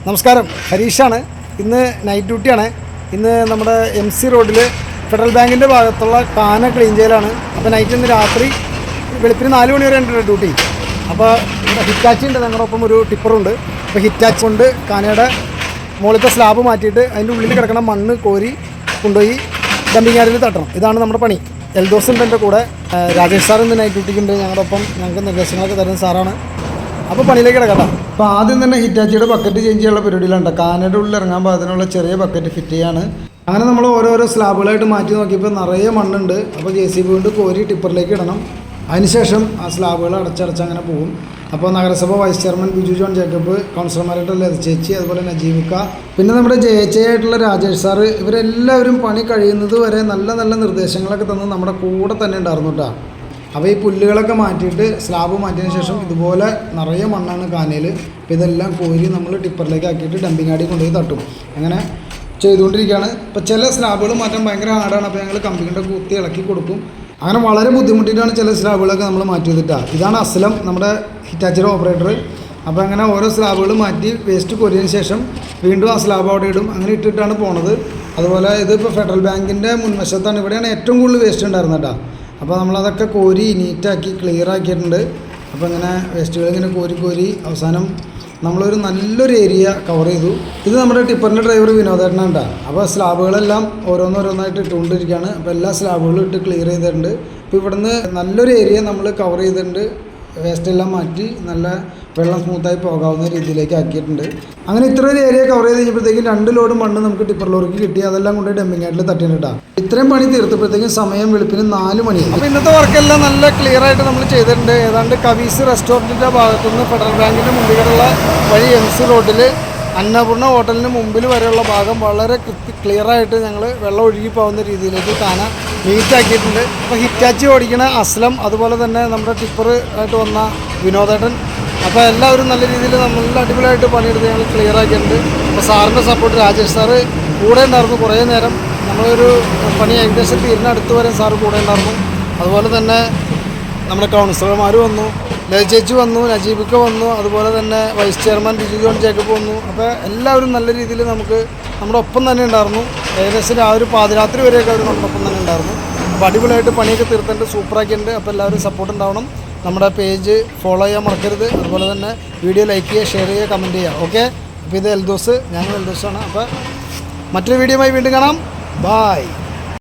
നമസ്കാരം, ഹരീഷാണ്. ഇന്ന് നൈറ്റ് ഡ്യൂട്ടിയാണ്. ഇന്ന് നമ്മുടെ MC റോഡിൽ ഫെഡറൽ ബാങ്കിൻ്റെ ഭാഗത്തുള്ള കാന ക്ലീൻ ചെയ്യലാണ്. അപ്പോൾ നൈറ്റ് ഇന്ന് രാത്രി വെളുപ്പിന് 4 മണി വരെ ഉണ്ട് ഡ്യൂട്ടി. അപ്പോൾ ഇവിടെ ഹിറ്റാച്ചി ഉണ്ട്, ഞങ്ങളുടെ ഒപ്പം ഒരു ടിപ്പറുണ്ട്. അപ്പോൾ ഹിറ്റാച്ചി കൊണ്ട് കാനയുടെ മുകളിലത്തെ സ്ലാബ് മാറ്റിയിട്ട് അതിൻ്റെ ഉള്ളിൽ കിടക്കുന്ന മണ്ണ് കോരി കൊണ്ടുപോയി ഡംപിങ് യാർഡിൽ തട്ടണം. ഇതാണ് നമ്മുടെ പണി. എൽദോസ് ഉണ്ട് എൻ്റെ കൂടെ. രാജേഷ് സാർ ഇന്ന് നൈറ്റ് ഡ്യൂട്ടിക്കുണ്ട്. ഞങ്ങളുടെ ഒപ്പം ഞങ്ങൾക്ക് നിർദ്ദേശങ്ങളൊക്കെ തരുന്ന സാറാണ്. അപ്പോൾ പണിയിലേക്ക് കിടക്കട്ടെ. അപ്പോൾ ആദ്യം തന്നെ ഹിറ്റാച്ചിയുടെ ബക്കറ്റ് ചേഞ്ച് ചെയ്യാനുള്ള പരിപാടിയിലുണ്ട്. കാനയുടെ ഉള്ളിൽ ഇറങ്ങാൻ പാകത്തിനുള്ള ചെറിയ ബക്കറ്റ് ഫിറ്റ് ചെയ്യാണ്. അങ്ങനെ നമ്മൾ ഓരോരോ സ്ലാബുകളായിട്ട് മാറ്റി നോക്കിയപ്പോൾ നിറയെ മണ്ണുണ്ട്. അപ്പോൾ JCB കൊണ്ട് കോരി ടിപ്പറിലേക്ക് ഇടണം. അതിനുശേഷം ആ സ്ലാബുകൾ അടച്ചടച്ച് അങ്ങനെ പോകും. അപ്പോൾ നഗരസഭ വൈസ് ചെയർമാൻ ബിജു ജോൺ ജേക്കബ്, കൗൺസിലർമാരായിട്ടുള്ള ചേച്ചി, അതുപോലെ നജീബിക്ക, പിന്നെ നമ്മുടെ JHA ആയിട്ടുള്ള രാജേഷ് സാറ്, ഇവരെല്ലാവരും പണി കഴിയുന്നത് വരെ നല്ല നല്ല നിർദ്ദേശങ്ങളൊക്കെ തന്ന് നമ്മുടെ കൂടെ തന്നെ ഉണ്ടായിരുന്നു കേട്ടോ. അപ്പോൾ ഈ പുല്ലുകളൊക്കെ മാറ്റിയിട്ട് സ്ലാബ് മാറ്റിയതിന് ശേഷം ഇതുപോലെ നിറയെ മണ്ണാണ് കാനയിൽ. അപ്പോൾ ഇതെല്ലാം കോരി നമ്മൾ ടിപ്പറിലേക്ക് ആക്കിയിട്ട് ഡംപിങ് യാർഡിൽ കൊണ്ടുപോയി തട്ടും. അങ്ങനെ ചെയ്തുകൊണ്ടിരിക്കുകയാണ്. ഇപ്പോൾ ചില സ്ലാബുകൾ മാറ്റാൻ ഭയങ്കര ഹാർഡാണ്. അപ്പോൾ ഞങ്ങൾ കമ്പിയുടെ കുത്തി ഇളക്കി കൊടുക്കും. അങ്ങനെ വളരെ ബുദ്ധിമുട്ടിയിട്ടാണ് ചില സ്ലാബുകളൊക്കെ നമ്മൾ മാറ്റി ചെയ്തിട്ടാണ്. ഇതാണ് അസ്ലം, നമ്മുടെ ഹിറ്റാച്ചിയുടെ ഓപ്പറേറ്റർ. അപ്പോൾ അങ്ങനെ ഓരോ സ്ലാബുകൾ മാറ്റി വേസ്റ്റ് കോരിയതിന് ശേഷം വീണ്ടും ആ സ്ലാബ് അവിടെ ഇടും. അങ്ങനെ ഇട്ടിട്ടാണ് പോണത്. അതുപോലെ ഇതിപ്പോൾ ഫെഡറൽ ബാങ്കിൻ്റെ മുൻവശത്താണ്. ഇവിടെയാണ് ഏറ്റവും കൂടുതൽ വേസ്റ്റ് ഉണ്ടായിരുന്നത് കേട്ടോ. അപ്പോൾ നമ്മളതൊക്കെ കോരി നീറ്റാക്കി ക്ലിയർ ആക്കിയിട്ടുണ്ട്. അപ്പോൾ ഇങ്ങനെ വേസ്റ്റുകൾ ഇങ്ങനെ കോരി അവസാനം നമ്മളൊരു നല്ലൊരു ഏരിയ കവർ ചെയ്തു. ഇത് നമ്മുടെ ടിപ്പറിൻ്റെ ഡ്രൈവർ വിനോദേട്ടനാണ് കേട്ടോ. അപ്പോൾ സ്ലാബുകളെല്ലാം ഓരോന്നോരോന്നായിട്ട് ഇട്ടുകൊണ്ടിരിക്കുകയാണ്. അപ്പോൾ എല്ലാ സ്ലാബുകളും ഇട്ട് ക്ലിയർ ചെയ്തിട്ടുണ്ട്. അപ്പോൾ ഇവിടുന്ന് നല്ലൊരു ഏരിയ നമ്മൾ കവർ ചെയ്തിട്ടുണ്ട്. വേസ്റ്റെല്ലാം മാറ്റി നല്ല വെള്ളം സ്മൂത്തായി പോകാവുന്ന രീതിയിലേക്ക് ആക്കിയിട്ടുണ്ട്. അങ്ങനെ ഇത്ര ഒരു ഏരിയ കവർ ചെയ്ത് കഴിഞ്ഞപ്പോഴത്തേക്കും 2 ലോഡ് മണ്ണ് നമുക്ക് ടിപ്പർ ലോറിക്ക് കിട്ടി. അതെല്ലാം കൊണ്ട് ഡംപിങ് യാർഡിൽ തട്ടിയിട്ടാണ്. ഇത്രയും പണി തീർത്തപ്പോഴത്തേക്കും സമയം വെളുപ്പിന് 4 മണി. അപ്പോൾ ഇന്നത്തെ വർക്കെല്ലാം നല്ല ക്ലിയർ ആയിട്ട് നമ്മൾ ചെയ്തിട്ടുണ്ട്. ഏതാണ്ട് കവീസ് റെസ്റ്റോറൻറ്റിൻ്റെ ഭാഗത്തുനിന്ന് ഫെഡറൽ ബാങ്കിൻ്റെ മുമ്പിലുള്ള വഴി MC റോഡിൽ അന്നപൂർണ്ണ ഹോട്ടലിന് മുമ്പിൽ വരെയുള്ള ഭാഗം വളരെ ക്ലിയറായിട്ട് ഞങ്ങൾ വെള്ളം ഒഴുകി പോകുന്ന രീതിയിലേക്ക് കാന നീറ്റാക്കിയിട്ടുണ്ട്. അപ്പോൾ ഹിറ്റാച്ചി ഓടിക്കണ അസ്ലം, അതുപോലെ തന്നെ നമ്മുടെ ടിപ്പർ ആയിട്ട് വന്ന വിനോദേട്ടൻ, അപ്പോൾ എല്ലാവരും നല്ല രീതിയിൽ നല്ല അടിപൊളിയായിട്ട് പണിയെടുത്ത് ഞങ്ങൾ ക്ലിയർ ആക്കിയിട്ടുണ്ട്. അപ്പോൾ സാറിൻ്റെ സപ്പോർട്ട് രാജേഷ് സാറ് കൂടെ ഉണ്ടായിരുന്നു കുറേ നേരം. നമ്മളൊരു പണി ഏകദേശം തീരിനടുത്ത് വരെ സാറ് കൂടെ ഉണ്ടായിരുന്നു. അതുപോലെ തന്നെ നമ്മുടെ കൗൺസിലർമാർ വന്നു, ചേച്ചി വന്നു, നജീബിക്ക വന്നു, അതുപോലെ തന്നെ വൈസ് ചെയർമാൻ ബിജു ജോൺ ജേക്കബ് വന്നു. അപ്പോൾ എല്ലാവരും നല്ല രീതിയിൽ നമ്മുടെ ഒപ്പം തന്നെ ഉണ്ടായിരുന്നു. ഏകദേശം ആ ഒരു പാതിരാത്രി വരെയൊക്കെ അവർ നമ്മുടെ ഒപ്പം തന്നെ ഉണ്ടായിരുന്നു. അപ്പോൾ അടിപൊളിയായിട്ട് പണിയൊക്കെ തീർത്തിട്ട് സൂപ്പറാക്കിയിട്ടുണ്ട്. അപ്പോൾ എല്ലാവരും സപ്പോർട്ട് ഉണ്ടാവണം. നമ്മുടെ പേജ് ഫോളോ ചെയ്യാൻ മറക്കരുത്. അതുപോലെ തന്നെ വീഡിയോ ലൈക്ക് ചെയ്യുക, ഷെയർ ചെയ്യുക, കമൻറ്റ് ചെയ്യുക. ഓക്കെ. അപ്പോൾ ഇത് എൽദോസ്, ഞങ്ങൾ എൽദോസാണ്. അപ്പോൾ മറ്റൊരു വീഡിയോയുമായി വീണ്ടും കാണാം. ബായ്.